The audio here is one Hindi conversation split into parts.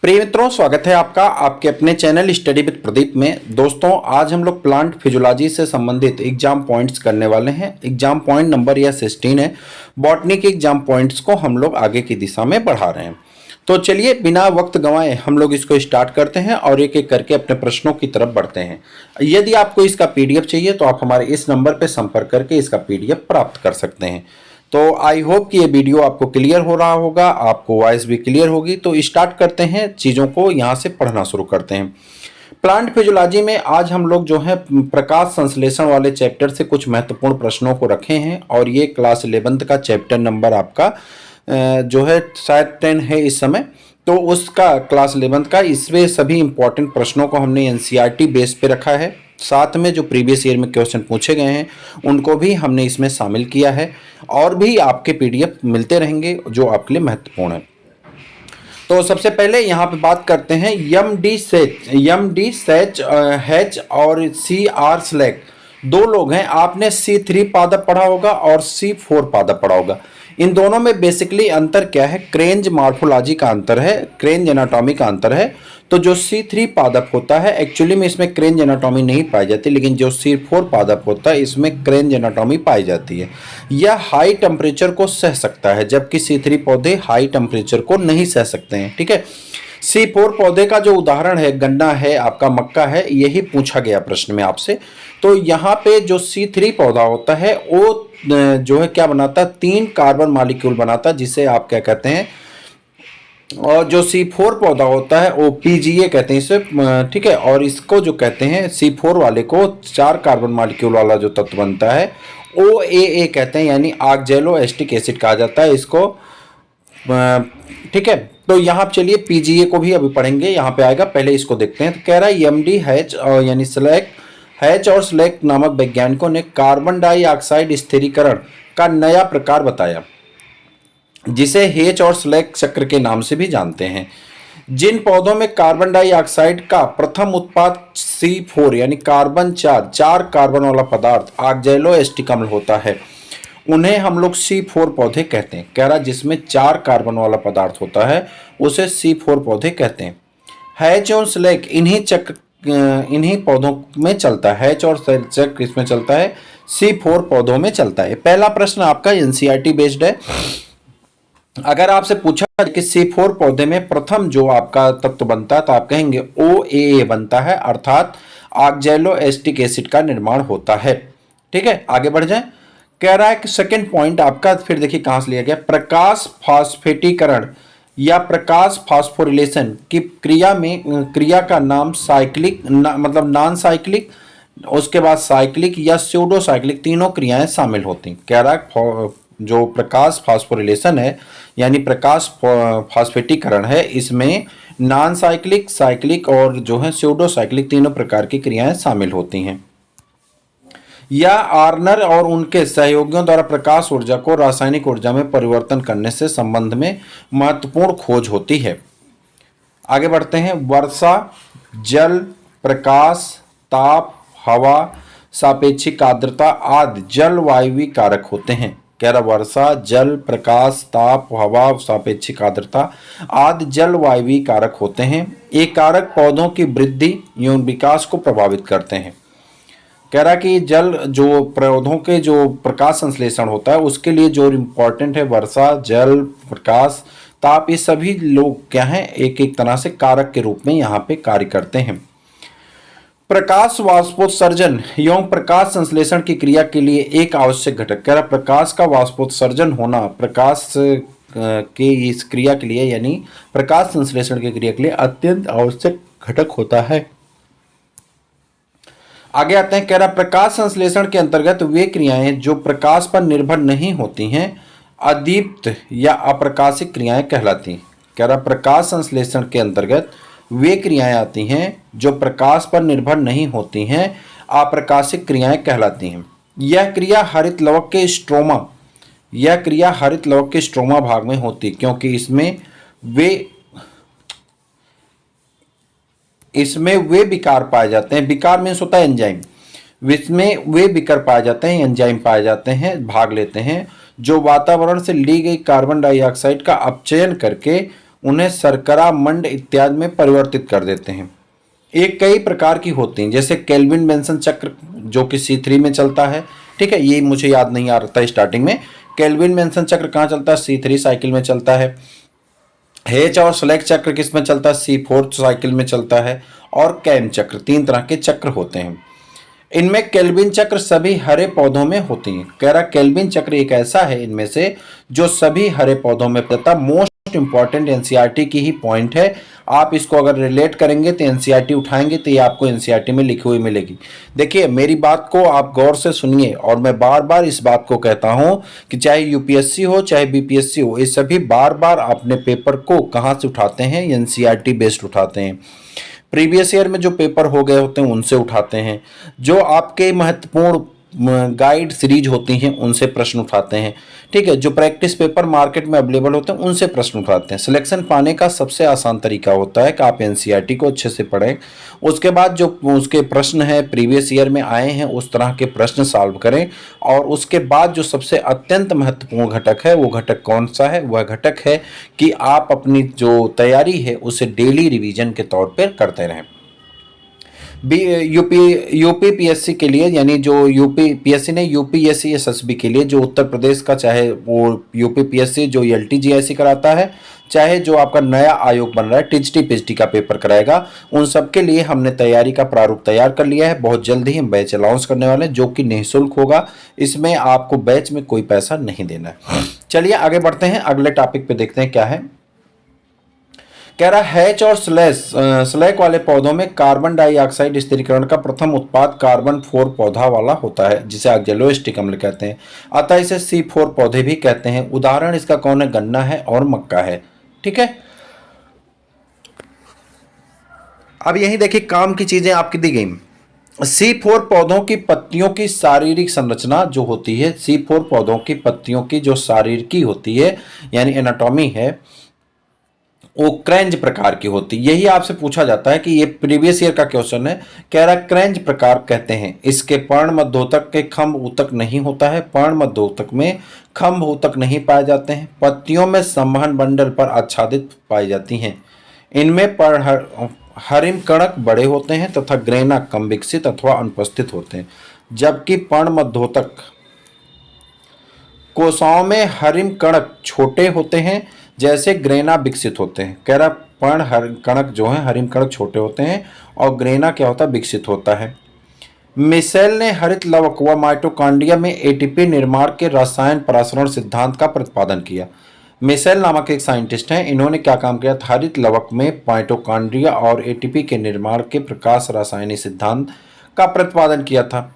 प्रिय मित्रों, स्वागत है आपका आपके अपने चैनल स्टडी विद प्रदीप में। दोस्तों, आज हम लोग प्लांट फिजियोलॉजी से संबंधित एग्जाम पॉइंट्स करने वाले हैं। एग्जाम पॉइंट नंबर यह 16 है। बॉटनी के एग्जाम पॉइंट्स को हम लोग आगे की दिशा में बढ़ा रहे हैं। तो चलिए बिना वक्त गंवाए हम लोग इसको स्टार्ट करते हैं और एक एक करके अपने प्रश्नों की तरफ बढ़ते हैं। यदि आपको इसका पीडीएफ चाहिए तो आप हमारे इस नंबर पर संपर्क करके इसका पीडीएफ प्राप्त कर सकते हैं। तो आई होप कि ये वीडियो आपको क्लियर हो रहा होगा, आपको वॉइस भी क्लियर होगी। तो स्टार्ट करते हैं, चीज़ों को यहाँ से पढ़ना शुरू करते हैं। प्लांट फिजियोलॉजी में आज हम लोग जो है प्रकाश संश्लेषण वाले चैप्टर से कुछ महत्वपूर्ण प्रश्नों को रखे हैं और ये क्लास 11th का चैप्टर नंबर आपका जो है शायद 10 है इस समय। तो उसका क्लास 11th का इसमें सभी इंपॉर्टेंट प्रश्नों को हमने एनसीईआरटी बेस पे रखा है। साथ में जो प्रीवियस ईयर में क्वेश्चन पूछे गए हैं उनको भी हमने इसमें शामिल किया है और भी आपके पीडीएफ मिलते रहेंगे जो आपके लिए महत्वपूर्ण है। तो सबसे पहले यहाँ पे बात करते हैं एम डी सेच हैच और सी आर स्लैक। दो लोग हैं, आपने C3 पादप पढ़ा होगा और C4 पादप पढ़ा होगा। इन दोनों में बेसिकली अंतर क्या है? क्रेंज मॉर्फोलॉजी का अंतर है, क्रेंज एनाटॉमी का अंतर है। तो जो C3 पादप होता है एक्चुअली में इसमें क्रेंज एनाटॉमी नहीं पाई जाती, लेकिन जो C4 पादप होता है इसमें क्रेंज एनाटॉमी पाई जाती है। यह हाई टेम्परेचर को सह सकता है जबकि C3 पौधे हाई टेम्परेचर को नहीं सह सकते हैं। ठीक है। C4 पौधे का जो उदाहरण है गन्ना है, आपका मक्का है, यही पूछा गया प्रश्न में आपसे। तो यहाँ पे जो C3 पौधा होता है वो जो है क्या बनाता है? 3 कार्बन मॉलिक्यूल बनाता है जिसे आप क्या कहते हैं, और जो C4 पौधा होता है वो PGA कहते हैं इसे। ठीक है। और इसको जो कहते हैं C4 वाले को 4 कार्बन मॉलिक्यूल वाला जो तत्व बनता है OAA कहते हैं, यानी ऑक्जेलो एसिटिक एसिड कहा जाता है इसको। ठीक है। तो यहाँ चलिए PGA को भी अभी पढ़ेंगे, यहाँ पे आएगा, पहले इसको देखते हैं। तो कह रहा है MD हैच यानी स्लैक हैच और स्लैक नामक वैज्ञानिकों ने कार्बन डाइऑक्साइड स्थिरीकरण का नया प्रकार बताया जिसे हेच और स्लैक चक्र के नाम से भी जानते हैं। जिन पौधों में कार्बन डाइऑक्साइड का प्रथम उत्पाद C4 यानी कार्बन 4 कार्बन वाला पदार्थ ऑक्जेलो एसिटिक अम्ल होता है उन्हें हम लोग C4 पौधे कहते हैं। कह रहा जिसमें 4 कार्बन वाला पदार्थ होता है उसे C4 पौधे कहते हैं। हैच और स्लैक इन्हीं पौधों में चलता है। हैच और स्लैक इसमें चलता है, C4 पौधों में चलता है। पहला प्रश्न आपका एनसीईआरटी बेस्ड है। अगर आपसे पूछा कि C4 पौधे में प्रथम जो आपका तत्व बनता है तो आप कहेंगे OAA बनता है, अर्थात ऑक्जेलो एसिटिक एसिड का निर्माण होता है। ठीक है, आगे बढ़ जाएं। कह रहा है कि सेकंड पॉइंट आपका, फिर देखिए कहां से लिया गया, प्रकाश फास्फेटीकरण या प्रकाश फास्फोरिलेशन की क्रिया का नाम साइक्लिक मतलब नॉन साइक्लिक, उसके बाद साइक्लिक या स्यूडो साइक्लिक तीनों क्रियाएं शामिल होती हैं। कह रहा है जो प्रकाश फास्फोरिलेशन है यानी प्रकाश फास्फेटीकरण है, इसमें नॉन साइक्लिक, साइक्लिक और जो है स्यूडो साइक्लिक तीनों प्रकार की क्रियाएं शामिल होती हैं। या आर्नर और उनके सहयोगियों द्वारा प्रकाश ऊर्जा को रासायनिक ऊर्जा में परिवर्तन करने से संबंध में महत्वपूर्ण खोज होती है। आगे बढ़ते हैं। वर्षा, जल, प्रकाश, ताप, हवा, सापेक्षिक आर्द्रता आदि जलवायवीय कारक होते हैं। कह रहा वर्षा, जल, प्रकाश, ताप, हवा, सापेक्षिक आर्द्रता आदि जलवायवीय कारक होते हैं। ये कारक पौधों की वृद्धि एवं विकास को प्रभावित करते हैं। कह रहा कि जल जो पौधों के जो प्रकाश संश्लेषण होता है उसके लिए जो इम्पोर्टेंट है वर्षा, जल, प्रकाश, ताप, ये सभी लोग क्या हैं, एक एक तरह से कारक के रूप में यहाँ पे कार्य करते हैं। प्रकाश वाष्पोत्सर्जन एवं प्रकाश संश्लेषण की क्रिया के लिए एक आवश्यक घटक। कह रहा प्रकाश का वाष्पोत्सर्जन होना प्रकाश के इस क्रिया के लिए यानी प्रकाश संश्लेषण की क्रिया के लिए अत्यंत आवश्यक घटक होता है। आगे आते हैं। कह रहा प्रकाश संश्लेषण के अंतर्गत वे क्रियाएं जो प्रकाश पर निर्भर नहीं होती हैं अदीप्त या अप्रकाशिक क्रियाएं कहलाती हैं। कह रहा प्रकाश संश्लेषण के अंतर्गत वे क्रियाएं आती हैं जो प्रकाश पर निर्भर नहीं होती हैं, अप्रकाशिक क्रियाएं कहलाती हैं। यह क्रिया हरित लवक के स्ट्रोमा भाग में होती क्योंकि इसमें वे विकार पाए जाते हैं। विकार मीन्स होता है एंजाइम। इसमें वे विकर पाए जाते हैं, एंजाइम पाए जाते हैं, भाग लेते हैं जो वातावरण से ली गई कार्बन डाइऑक्साइड का अपचयन करके उन्हें शर्करा, मंड इत्यादि में परिवर्तित कर देते हैं। एक कई प्रकार की होती हैं, जैसे केल्विन बेंसन चक्र जो कि C3 में चलता है। ठीक है, ये मुझे याद नहीं आ रहा था स्टार्टिंग में। केल्विन बेंसन चक्र कहाँ चलता है? C3 साइकिल में चलता है। हेच और स्लेक चक्र किस में चलता है? C4 साइकिल में चलता है। और कैम चक्र, 3 तरह के चक्र होते हैं। इनमें केल्विन चक्र सभी हरे पौधों में होती हैं। कह रहा केल्विन चक्र एक ऐसा है इनमें से जो सभी हरे पौधों में पड़ता। मोस्ट इंपॉर्टेंट एनसीईआरटी की ही पॉइंट है। आप इसको अगर रिलेट करेंगे तो एनसीईआरटी उठाएंगे तो ये आपको एनसीईआरटी में लिखी हुई मिलेगी। देखिए, मेरी बात को आप गौर से सुनिए, और मैं बार बार इस बात को कहता हूं कि चाहे यूपीएससी हो चाहे बीपीएससी हो, ये सभी बार बार अपने पेपर को कहां से उठाते हैं? एनसीईआरटी बेस्ड उठाते हैं। प्रीवियस ईयर में जो पेपर हो गए होते हैं उनसे उठाते हैं। जो आपके महत्वपूर्ण गाइड सीरीज होती हैं उनसे प्रश्न उठाते हैं। ठीक है, जो प्रैक्टिस पेपर मार्केट में अवेलेबल होते हैं उनसे प्रश्न उठाते हैं। सिलेक्शन पाने का सबसे आसान तरीका होता है कि आप एनसीईआरटी को अच्छे से पढ़ें, उसके बाद जो उसके प्रश्न है प्रीवियस ईयर में आए हैं उस तरह के प्रश्न सॉल्व करें, और उसके बाद जो सबसे अत्यंत महत्वपूर्ण घटक है वो घटक कौन सा है? वह घटक है कि आप अपनी जो तैयारी है उसे डेली रिवीजन के तौर पर करते रहें। यूपीपीएससी के लिए, यानी जो यूपीपीएससी ने यूपीएससी एसएसबी के लिए, जो उत्तर प्रदेश का, चाहे वो यूपीपीएससी जो एलटीजीआईसी कराता है, चाहे जो आपका नया आयोग बन रहा है टीजीटी पीजीटी का पेपर कराएगा, उन सब के लिए हमने तैयारी का प्रारूप तैयार कर लिया है। बहुत जल्द ही हम बैच अनाउंस करने वाले हैं जो कि निःशुल्क होगा। इसमें आपको बैच में कोई पैसा नहीं देना है। चलिए आगे बढ़ते हैं, अगले टॉपिक पे देखते हैं क्या है। कह रहा हैच और स्लैक वाले पौधों में कार्बन डाइऑक्साइड स्थिरीकरण का प्रथम उत्पाद कार्बन 4 पौधा वाला होता है, जिसे ऑक्जेलोस्टिक अम्ल कहते हैं। अतः इसे C4 पौधे भी कहते हैं। उदाहरण इसका कौन है? गन्ना है और मक्का है। ठीक है, अब यही देखिए काम की चीजें आपकी दी गई। C4 पौधों की पत्तियों की शारीरिक संरचना जो होती है, C4 पौधों की पत्तियों की जो शारीरिकी होती है यानी एनाटॉमी है, वो क्रेंज प्रकार की होती है। यही आपसे पूछा जाता है कि ये प्रीवियस ईयर का क्वेश्चन है। कह रहा क्रेंज प्रकार कहते हैं। इसके पर्ण मध्योतक के खंभ ऊतक नहीं होता है। पर्ण मध्योतक में खंभ ऊतक नहीं पाए जाते हैं। पत्तियों में संवहन बंडल पर आच्छादित पाई जाती हैं। इनमें हरिम कणक बड़े होते हैं तथा ग्रेना कम विकसित अथवा अनुपस्थित होते हैं, जबकि पर्ण मध्योतक कोशाओं में हरिम कणक छोटे होते हैं जैसे ग्रेना विकसित होते हैं। कह रहा पर्ण कणक जो है हरिम कणक छोटे होते हैं और ग्रेना क्या होता है? विकसित होता है। मिशेल ने हरित लवक व माइटोकॉन्ड्रिया में एटीपी निर्माण के रसायन परासरण सिद्धांत का प्रतिपादन किया। मिशेल नामक एक साइंटिस्ट हैं, इन्होंने क्या काम किया था? हरित लवक में माइटोकॉन्ड्रिया और एटीपी के निर्माण के प्रकाश रासायनिक सिद्धांत का प्रतिपादन किया था।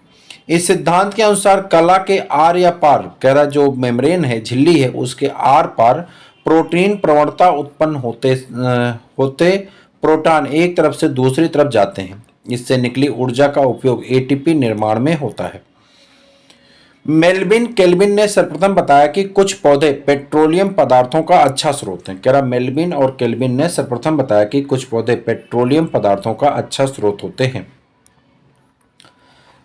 इस सिद्धांत के अनुसार कला के आर या पार, कह रहा जो मेम्ब्रेन है, झिल्ली है, उसके आर पार प्रोटीन प्रवणता उत्पन्न होते प्रोटॉन एक तरफ से दूसरी तरफ जाते हैं। इससे निकली ऊर्जा का उपयोग एटीपी निर्माण में होता है। मेल्विन केल्विन ने सर्वप्रथम बताया कि कुछ पौधे पेट्रोलियम पदार्थों का अच्छा स्रोत हैं। कह रहा मेल्विन और केल्विन ने सर्वप्रथम बताया कि कुछ पौधे पेट्रोलियम पदार्थों का अच्छा स्रोत होते हैं।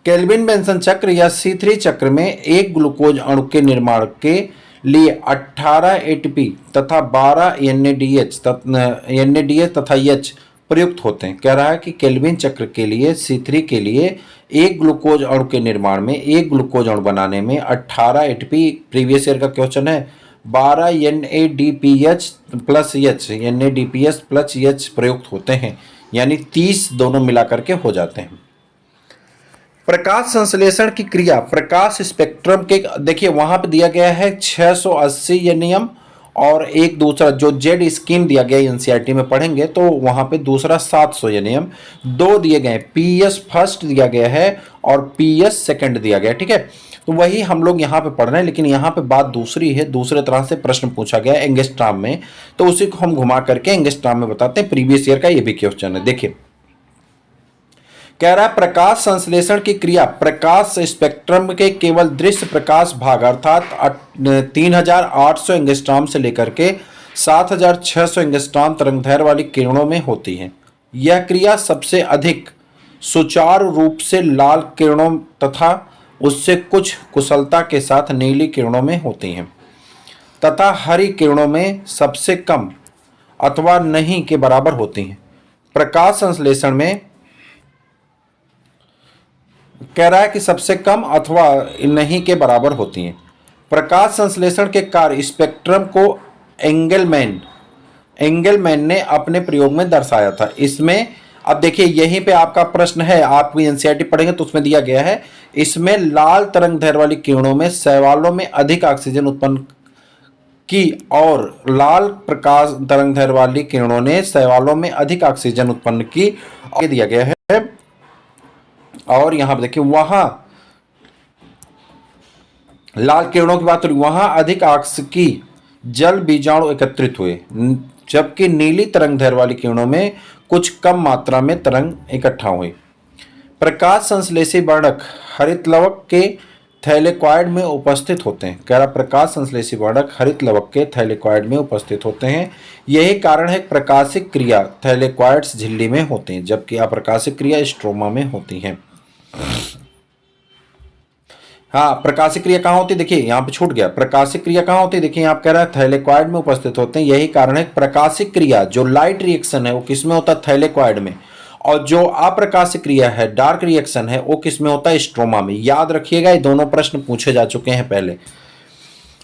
केल्विन बेंसन चक्र या C3 चक्र में एक ग्लूकोज अणु के निर्माण के लिए 18 एटीपी तथा 12 NADH तथा H प्रयुक्त होते हैं। कह रहा है कि केल्विन चक्र के लिए C3 के लिए एक ग्लूकोज अणु के निर्माण में, एक ग्लूकोज अणु बनाने में 18 एटीपी, प्रीवियस ईयर का क्वेश्चन है, 12 NADPH प्लस H प्रयुक्त होते हैं, यानी 30 दोनों मिलाकर के हो जाते हैं। प्रकाश संश्लेषण की क्रिया, प्रकाश स्पेक्ट्रम के, देखिए वहां पे दिया गया है 680 ये नियम, और एक दूसरा जो जेड स्कीम दिया गया एनसीईआरटी में पढ़ेंगे तो वहां पे दूसरा 700 ये नियम, दो दिए गए, पीएस फर्स्ट दिया गया है और पीएस सेकंड दिया गया। ठीक है, तो वही हम लोग यहाँ पे पढ़ रहे हैं, लेकिन यहाँ पे बात दूसरी है, दूसरे तरह से प्रश्न पूछा गया है एंगस्ट्रॉम में, तो उसी को हम घुमा करके एंगस्ट्रॉम में बताते हैं। प्रीवियस ईयर का ये भी क्वेश्चन है। देखिए कह रहा है प्रकाश संश्लेषण की क्रिया प्रकाश स्पेक्ट्रम के केवल दृश्य प्रकाश भाग अर्थात 3800 एंगस्ट्रॉम से लेकर के 7600 एंगस्ट्रॉम तरंगदैर्घ्य वाली किरणों में होती है। यह क्रिया सबसे अधिक सुचारू रूप से लाल किरणों तथा उससे कुछ कुशलता के साथ नीली किरणों में होती हैं तथा हरी किरणों में सबसे कम अथवा नहीं के बराबर होती हैं। प्रकाश संश्लेषण में कह रहा है कि सबसे कम अथवा नहीं के बराबर होती हैं। प्रकाश संश्लेषण के कार्य स्पेक्ट्रम को एंगलमैन ने अपने प्रयोग में दर्शाया था। इसमें अब देखिए यहीं पे आपका प्रश्न है, आप एनसीईआरटी पढ़ेंगे तो उसमें दिया गया है, इसमें लाल तरंग दैर्ध्य वाली किरणों में शैवालों में अधिक ऑक्सीजन उत्पन्न की और लाल प्रकाश तरंग दैर्ध्य वाली किरणों ने शैवालों में अधिक ऑक्सीजन उत्पन्न की, और दिया गया है। और यहां पर देखिए वहां लाल किरणों की बात हो रही, वहां अधिक ऑक्सीकी जल बीजाणु एकत्रित हुए, जबकि नीली तरंग दैर्ध्य वाली किरणों में कुछ कम मात्रा में तरंग इकट्ठा हुई। प्रकाश संश्लेषी वर्णक हरित लवक के थैलेकॉइड में उपस्थित होते हैं। कह रहा प्रकाश संश्लेषी वर्णक हरित लवक के थैलेकॉइड में उपस्थित होते हैं। यही कारण है प्रकाशिक क्रिया थैलेकॉइड्स झिल्ली में होते हैं, जबकि अप्रकाशिक क्रिया स्ट्रोमा में होती है। हाँ, प्रकाशिक क्रिया कहाँ होती है, देखिए यहाँ पे छूट गया, प्रकाशिक क्रिया कहाँ होती है, देखिए यहाँ पे कह रहा है थैलेकॉइड में उपस्थित होते हैं। यही कारण है प्रकाशिक क्रिया जो लाइट रिएक्शन है वो किसमें होता है, थैलेकॉइड में, और जो अप्रकाशिक क्रिया है डार्क रिएक्शन है वो किसमें होता है, स्ट्रोमा में। याद रखिएगा, ये दोनों प्रश्न पूछे जा चुके हैं पहले।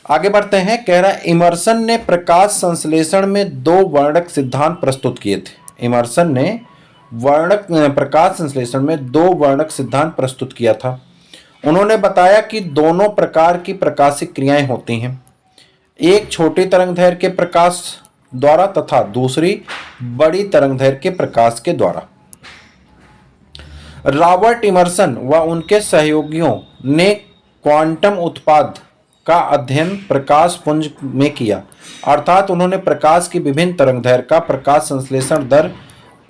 आगे बढ़ते हैं। कह रहा है इमर्सन ने प्रकाश संश्लेषण में दो वर्णक सिद्धांत प्रस्तुत किए थे। इमर्सन ने प्रकाश संश्लेषण में दो वर्णक सिद्धांत प्रस्तुत किया था। उन्होंने बताया कि दोनों प्रकार की प्रकाशिक क्रियाएं होती हैं, एक छोटी तरंग दैर्ध्य के प्रकाश द्वारा तथा दूसरी बड़ी तरंग दैर्ध्य के प्रकाश के द्वारा। रॉबर्ट इमर्सन व उनके सहयोगियों ने क्वांटम उत्पाद का अध्ययन प्रकाश पुंज में किया, अर्थात उन्होंने प्रकाश की विभिन्न तरंग दैर्ध्य का प्रकाश संश्लेषण दर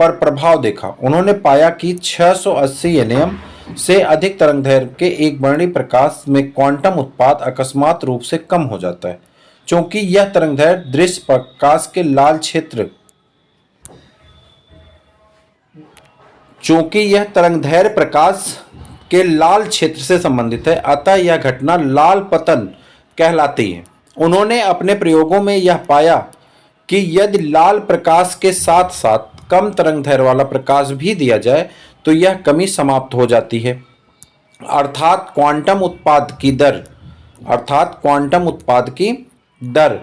पर प्रभाव देखा। उन्होंने पाया कि 680 nm से अधिक तरंग दैर्ध्य के एक वर्णीय प्रकाश में क्वांटम उत्पाद अकस्मात रूप से कम हो जाता है, क्योंकि यह तरंग दैर्ध्य दृश्य प्रकाश के लाल क्षेत्र से संबंधित है, अतः यह घटना लाल पतन कहलाती है। उन्होंने अपने प्रयोगों में यह पाया कि यदि लाल प्रकाश के साथ साथ कम तरंग दैर्ध्य वाला प्रकाश भी दिया जाए तो यह कमी समाप्त हो जाती है, अर्थात क्वांटम उत्पाद की दर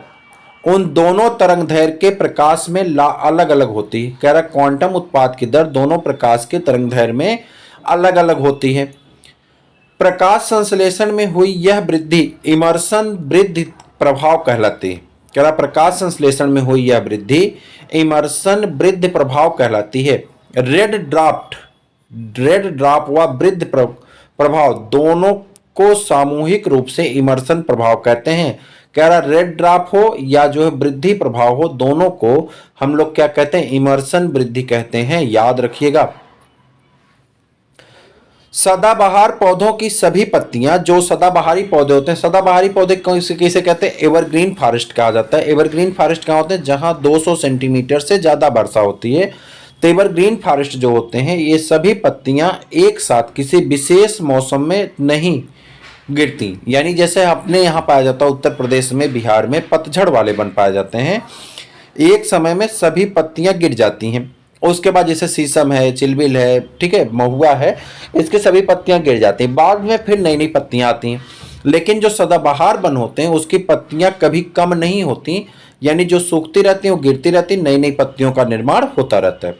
उन दोनों तरंग दैर्ध्य के प्रकाश में अलग अलग होती है। कह रहा क्वांटम उत्पाद की दर दोनों प्रकाश के तरंग दैर्ध्य में अलग अलग होती है। प्रकाश संश्लेषण में हुई यह वृद्धि इमर्सन वृद्धि प्रभाव कहलाती है। कह रहा प्रकाश संश्लेषण में हुई यह वृद्धि इमर्सन वृद्धि प्रभाव कहलाती है। रेड ड्रॉप व वृद्धि प्रभाव दोनों को सामूहिक रूप से इमर्सन प्रभाव कहते हैं। कह रहा रेड ड्रॉप हो या जो है वृद्धि प्रभाव हो, दोनों को हम लोग क्या कहते हैं, इमर्सन वृद्धि कहते हैं। याद रखिएगा। सदाबहार पौधों की सभी पत्तियां, जो सदाबहारी पौधे होते हैं, सदाबहारी पौधे किसे कहते हैं, एवरग्रीन फॉरेस्ट कहा जाता है। एवरग्रीन फॉरेस्ट कहाँ होते हैं, जहां 200 सेंटीमीटर से ज्यादा वर्षा होती है। तो एवरग्रीन फॉरेस्ट जो होते हैं ये सभी पत्तियां एक साथ किसी विशेष मौसम में नहीं गिरती, यानी जैसे अपने यहाँ पाया जाता है उत्तर प्रदेश में, बिहार में पतझड़ वाले वन पाए जाते हैं, एक समय में सभी पत्तियां गिर जाती हैं। उसके बाद जैसे शीशम है, चिलबिल है, ठीक है, महुआ है, इसके सभी पत्तियां गिर जाती हैं, बाद में फिर नई नई पत्तियां आती हैं। लेकिन जो सदाबहार वन होते हैं उसकी पत्तियां कभी कम नहीं होती, यानी जो सूखती रहती हैं वो गिरती रहती, नई नई पत्तियों का निर्माण होता रहता है।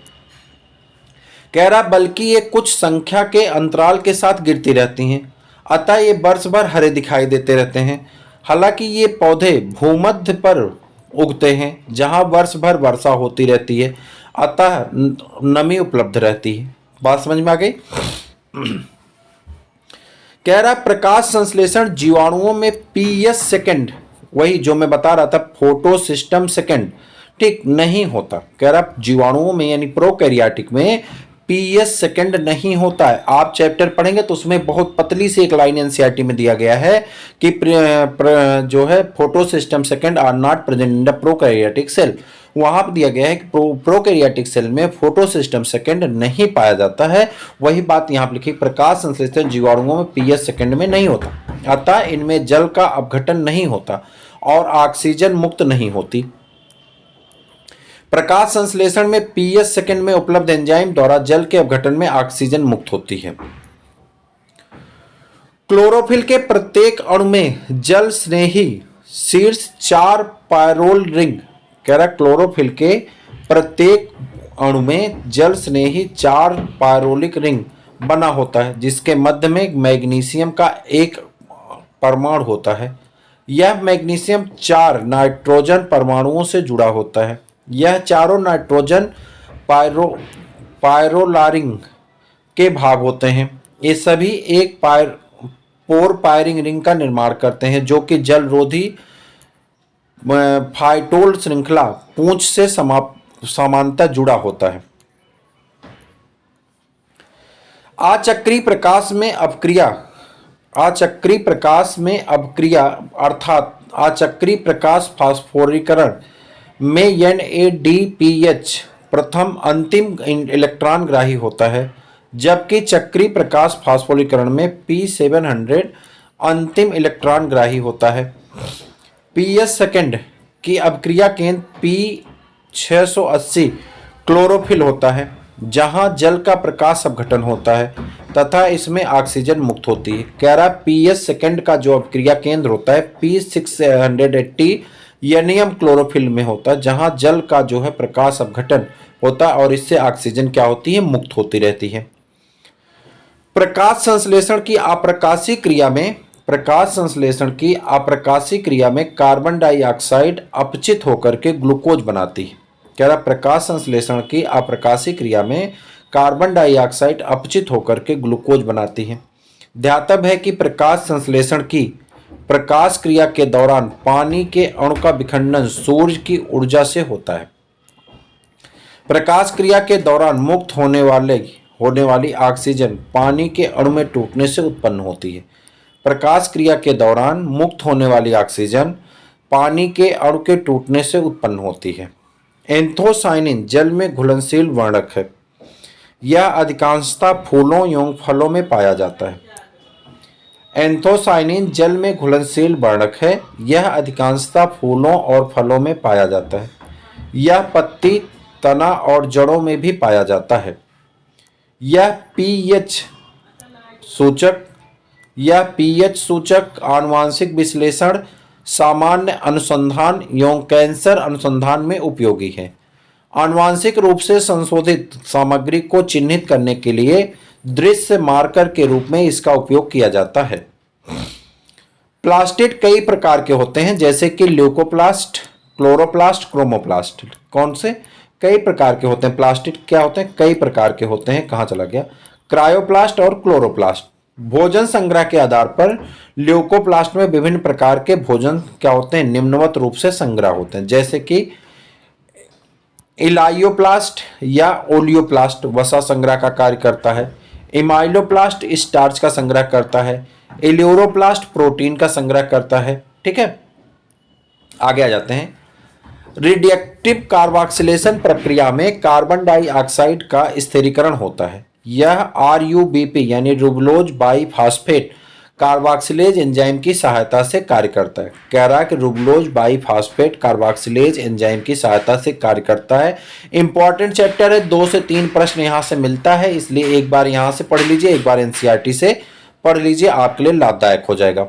कह रहा बल्कि ये कुछ संख्या के अंतराल के साथ गिरती रहती हैं, अतः ये वर्ष भर हरे दिखाई देते रहते हैं। हालांकि ये पौधे भूमध्य पर उगते हैं जहां वर्ष भर वर्षा होती रहती है, अतः नमी उपलब्ध रहती है। बात समझ में आ गई। कह रहा प्रकाश संश्लेषण जीवाणुओं में पीएस सेकंड, वही जो मैं बता रहा था फोटो सिस्टम सेकंड, ठीक नहीं होता। कह रहा जीवाणुओं में यानी प्रोकैरियोटिक में पीएस सेकंड नहीं होता है। आप चैप्टर पढ़ेंगे तो उसमें बहुत पतली सी एक लाइन एनसीईआरटी में दिया गया है कि जो है photo system second are not present in the prokaryotic cell. वहां पर दिया गया है कि प्रोकैरियोटिक सेल में फोटो सिस्टम सेकंड नहीं पाया जाता है। वही बात यहाँ पर लिखी, प्रकाश संश्लेषण जीवाणुओं में पीएस सेकंड में नहीं होता, अतः इनमें जल का अपघटन नहीं होता और ऑक्सीजन मुक्त नहीं होती। प्रकाश संश्लेषण में पीएच सेकंड में उपलब्ध एंजाइम द्वारा जल के अपघटन में ऑक्सीजन मुक्त होती है। क्लोरोफिल के प्रत्येक अणु में जल स्नेही शीर्ष 4 पायरोल रिंग, कह रहा क्लोरोफिल के प्रत्येक अणु में जल स्नेही 4 पायरोलिक रिंग बना होता है, जिसके मध्य में मैग्नीशियम का एक परमाणु होता है। यह मैग्नीशियम 4 नाइट्रोजन परमाणुओं से जुड़ा होता है। यह चारों नाइट्रोजन पायरोलारिंग के भाग होते हैं। ये सभी एक पोर पायरिंग रिंग का निर्माण करते हैं, जो कि जलरोधी फाइटोल श्रृंखला पूंछ से समानांतर जुड़ा होता है। अचक्रीय प्रकाश में अर्थात अचक्रीय प्रकाश फास्फोरीकरण में NADPH प्रथम अंतिम इलेक्ट्रॉन ग्राही होता है, जबकि चक्रीय प्रकाश फास्फोरीकरण में P700 अंतिम इलेक्ट्रॉन ग्राही होता है। पीएच सेकंड की अभिक्रिया केंद्र P680 क्लोरोफिल होता है, जहां जल का प्रकाश अपघटन होता है तथा इसमें ऑक्सीजन मुक्त होती है। कह रहा पीएच सेकंड का जो अभिक्रिया केंद्र होता है P680 यनियम क्लोरोफिल में होता है, जहां जल का जो है प्रकाश अपघटन होता है और इससे ऑक्सीजन क्या होती है, मुक्त होती रहती है। प्रकाश संश्लेषण की अप्रकाशीय क्रिया में कार्बन डाइऑक्साइड अपचित होकर के ग्लूकोज बनाती है। कह रहा प्रकाश संश्लेषण की अप्रकाशीय क्रिया में कार्बन डाइऑक्साइड अपचित होकर के ग्लूकोज बनाती है। ध्यातव्य है कि प्रकाश संश्लेषण की प्रकाश क्रिया के दौरान पानी के अणु का विखंडन सूर्य की ऊर्जा से होता है। प्रकाश क्रिया के दौरान मुक्त होने वाली ऑक्सीजन पानी के अणु में टूटने से उत्पन्न होती है। प्रकाश क्रिया के दौरान मुक्त होने वाली ऑक्सीजन पानी के अणु के टूटने से उत्पन्न होती है। एंथोसाइनिन जल में घुलनशील वर्णक है। यह अधिकांशतः फूलों एवं फलों में पाया जाता है। एंथोसाइनिन जल में घुलनशील वर्णक है। यह अधिकांशतः फूलों और फलों में पाया जाता है। यह पत्ती, तना और जड़ों में भी पाया जाता है। यह पीएच सूचक आनुवांशिक विश्लेषण, सामान्य अनुसंधान एवं कैंसर अनुसंधान में उपयोगी है। आनुवांशिक रूप से संशोधित सामग्री को चिन्हित करने के लिए दृश्य मार्कर के रूप में इसका उपयोग किया जाता है। प्लास्टिड कई प्रकार के होते हैं, जैसे कि ल्यूकोप्लास्ट, क्लोरोप्लास्ट, क्रोमोप्लास्ट। कौन से? कई प्रकार के होते हैं। प्लास्टिड क्या होते हैं? कई प्रकार के होते हैं। कहाँ चला गया? क्रायोप्लास्ट और क्लोरोप्लास्ट। भोजन संग्रह के आधार पर ल्यूकोप्लास्ट में विभिन्न प्रकार के भोजन क्या होते हैं? निम्नवत रूप से संग्रह होते हैं, जैसे कि इलायोप्लास्ट या ओलियोप्लास्ट वसा संग्रह का कार्य करता है। इमाइलोप्लास्ट स्टार्च का संग्रह करता है। एलियोरोप्लास्ट प्रोटीन का संग्रह करता है। ठीक है, आगे आ जाते हैं। रिडक्टिव कार्बोक्सिलेशन प्रक्रिया में कार्बन डाइऑक्साइड का स्थिरीकरण होता है। यह RUBP यानी रुबलोज बाईफास्फेट कार्बोक्सिलेज एंजाइम की सहायता से कार्य करता है। कह रहा है कि रुबलोज बाईफास्फेट कार्बोक्सिलेज एंजाइम की सहायता से कार्य करता है। इंपॉर्टेंट चैप्टर है, 2 से 3 प्रश्न यहां से मिलता है, इसलिए एक बार यहां से पढ़ लीजिए, एक बार NCERT से पढ़ लीजिए, आपके लिए लाभदायक हो जाएगा।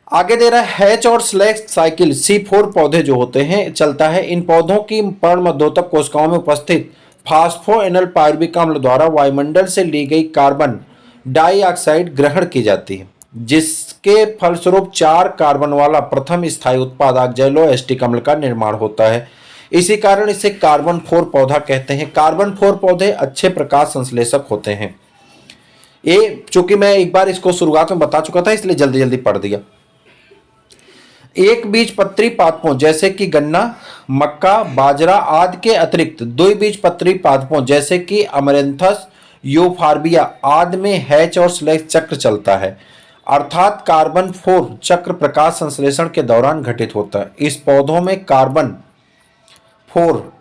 आगे दे रहा है हैच और स्लैश साइकिल C4 पौधे जो होते हैं चलता है। इन पौधों की पर्णमध्योतक कोशिकाओं में उपस्थित फास्फोएनल पायरुविक अम्ल द्वारा वायुमंडल से ली गई कार्बन डाइऑक्साइड ग्रहण की जाती है, जिसके फलस्वरूप 4 कार्बन वाला प्रथम स्थायी उत्पाद ऑक्सैलोएसिटिक अम्ल का निर्माण होता है। इसी कारण इसे कार्बन 4 पौधा कहते हैं। कार्बन 4 पौधे अच्छे प्रकाश संश्लेषक होते हैं। ये चूंकि मैं एक बार इसको शुरुआत में बता चुका था, इसलिए जल्दी जल्दी पढ़ दिया। एक बीजपत्री पादपों जैसे कि गन्ना, मक्का, बाजरा आदि के अतिरिक्त द्विबीजपत्री पादपों जैसे कि अमरेंथस, यूफॉर्बिया आदि में हैच और स्लैश चक्र चलता है, अर्थात कार्बन 4 चक्र प्रकाश संश्लेषण के दौरान घटित होता है। इस पौधों में कार्बन 4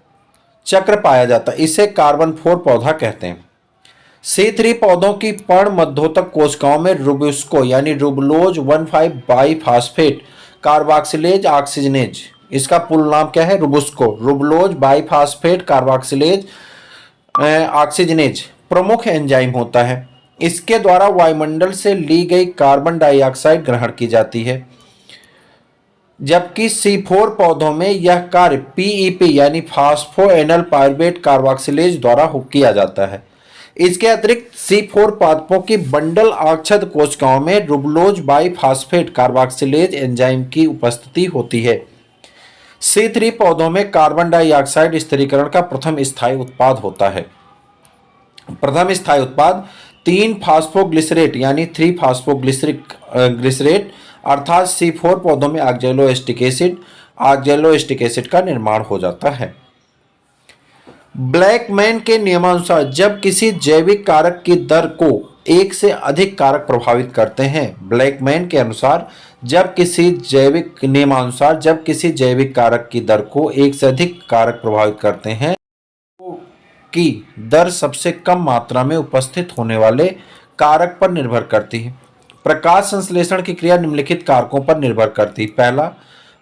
चक्र पाया जाता है, इसे कार्बन 4 पौधा कहते हैं। C3 पौधों की पर्णमध्योतक कोशिकाओं में रुब्युस्को यानी रुबलोज 1,5 बाईफास्फेट कार्बोक्सिलेज ऑक्सीजनेज इसका पूर्ण नाम क्या है? रुबुस्को, रुबलोज बाइफास्फेट कार्बोक्सिलेज ऑक्सीजनेज प्रमुख एंजाइम होता है। इसके द्वारा वायुमंडल से ली गई कार्बन डाइऑक्साइड ग्रहण की जाती है, जबकि C4 पौधों में यह कार्य PEP यानी फास्फोएनल पायरुवेट कार्बोक्सिलेज द्वारा किया जाता है। इसके अतिरिक्त C4 पादपों की बंडल आच्छद कोशिकाओं में रुबलोज बाइफास्फेट कार्बोक्सिलेज एंजाइम की उपस्थिति होती है। C3 पौधों में कार्बन डाइऑक्साइड स्थिरीकरण का प्रथम स्थायी उत्पाद होता है। प्रथम स्थायी उत्पाद 3 फास्फोग्लिसरेट यानी 3 फास्फोग्लिसरिक ग्लिसरेट अर्थात C4 पौधों में ऑक्जेलोएस्टिक एसिड का निर्माण हो जाता है। ब्लैकमैन के नियमानुसार जब किसी जैविक कारक की दर को एक से अधिक कारक प्रभावित करते हैं, ब्लैकमैन के अनुसार जब किसी जैविक कारक की दर को एक से अधिक कारक प्रभावित करते हैं की दर सबसे कम मात्रा में उपस्थित होने वाले कारक पर निर्भर करती है। प्रकाश संश्लेषण की क्रिया निम्नलिखित कारकों पर निर्भर करती है। पहला,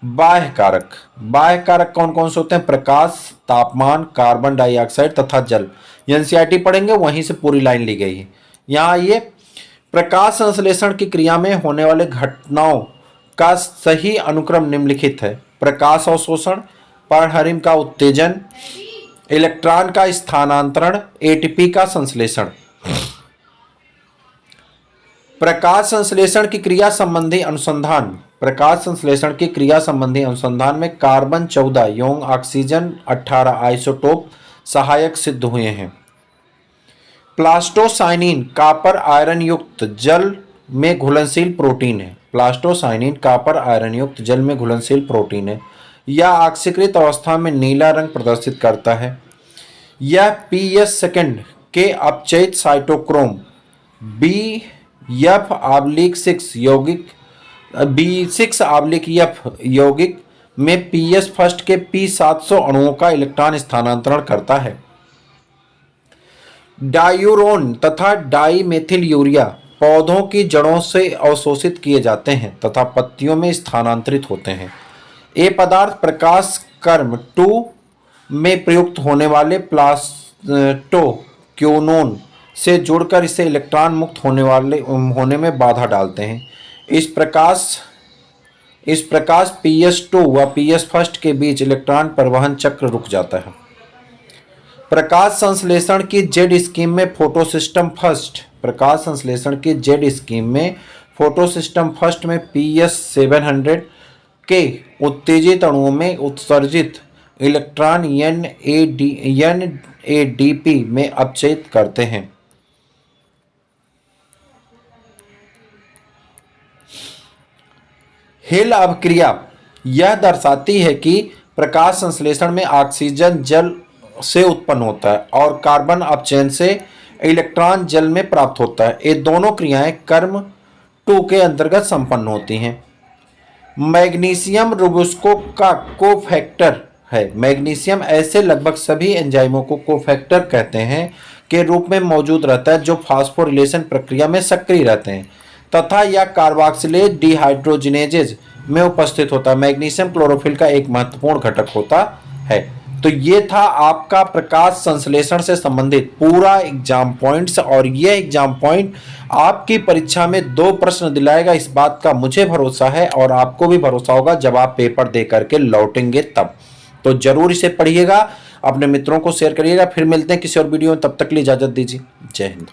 बाह्य कारक। बाह्य कारक कौन कौन से होते हैं? प्रकाश, तापमान, कार्बन डाइऑक्साइड तथा जल। एनसीईआरटी पढ़ेंगे, वहीं से पूरी लाइन ली गई है। यहाँ ये प्रकाश संश्लेषण की क्रिया में होने वाले घटनाओं का सही अनुक्रम निम्नलिखित है। प्रकाश अवशोषण, पर्णहरिम का उत्तेजन, इलेक्ट्रॉन का स्थानांतरण, एटीपी का संश्लेषण। प्रकाश संश्लेषण की क्रिया संबंधी अनुसंधान। प्रकाश संश्लेषण की क्रिया संबंधी अनुसंधान में कार्बन 14 यौगिक ऑक्सीजन 18 आइसोटोप सहायक सिद्ध हुए हैं। प्लास्टोसाइनिन कॉपर आयरन युक्त जल में घुलनशील प्रोटीन है। प्लास्टोसाइनिन कॉपर आयरन युक्त जल में घुलनशील प्रोटीन है। यह ऑक्सीकृत अवस्था में नीला रंग प्रदर्शित करता है। यह पीएस सेकंड के अपचयित साइटोक्रोम B6 यौगिक B6F यौगिक में पीएस फर्स्ट के P700 अणुओं का इलेक्ट्रॉन स्थानांतरण करता है। डायूरोन तथा डाईमेथिल यूरिया पौधों की जड़ों से अवशोषित किए जाते हैं तथा पत्तियों में स्थानांतरित होते हैं। ये पदार्थ प्रकाश कर्म 2 में प्रयुक्त होने वाले प्लास्टोक्विनोन से जुड़कर इसे इलेक्ट्रॉन मुक्त होने में बाधा डालते हैं। इस प्रकार PS2 व PS फर्स्ट के बीच इलेक्ट्रॉन परिवहन चक्र रुक जाता है। प्रकाश संश्लेषण की जेड स्कीम में फोटोसिस्टम फर्स्ट में PS700 के उत्तेजित अणुओं में उत्सर्जित इलेक्ट्रॉन NADP में अपचयित करते हैं। हिल अभिक्रिया यह दर्शाती है कि प्रकाश संश्लेषण में ऑक्सीजन जल से उत्पन्न होता है और कार्बन अपचयन से इलेक्ट्रॉन जल में प्राप्त होता है। ये दोनों क्रियाएं कर्म 2 के अंतर्गत संपन्न होती हैं। मैग्नीशियम रोबुस्को का कोफैक्टर है। मैग्नीशियम ऐसे लगभग सभी एंजाइमों को कोफैक्टर कहते हैं के रूप में मौजूद रहता है जो फास्फोरिलेशन प्रक्रिया में सक्रिय रहते हैं तथा यह कार्बोक्सिलेज डिहाइड्रोजिनेजेज में उपस्थित होता है। मैग्नीशियम क्लोरोफिल का एक महत्वपूर्ण घटक होता है। तो ये था आपका प्रकाश संश्लेषण से संबंधित पूरा एग्जाम पॉइंट्स, और ये एग्जाम पॉइंट आपकी परीक्षा में 2 प्रश्न दिलाएगा, इस बात का मुझे भरोसा है और आपको भी भरोसा होगा जब आप पेपर दे करके लौटेंगे तब। तो जरूर इसे पढ़िएगा, अपने मित्रों को शेयर करिएगा। फिर मिलते हैं किसी और वीडियो में, तब तक के लिए इजाजत दीजिए। जय हिंद।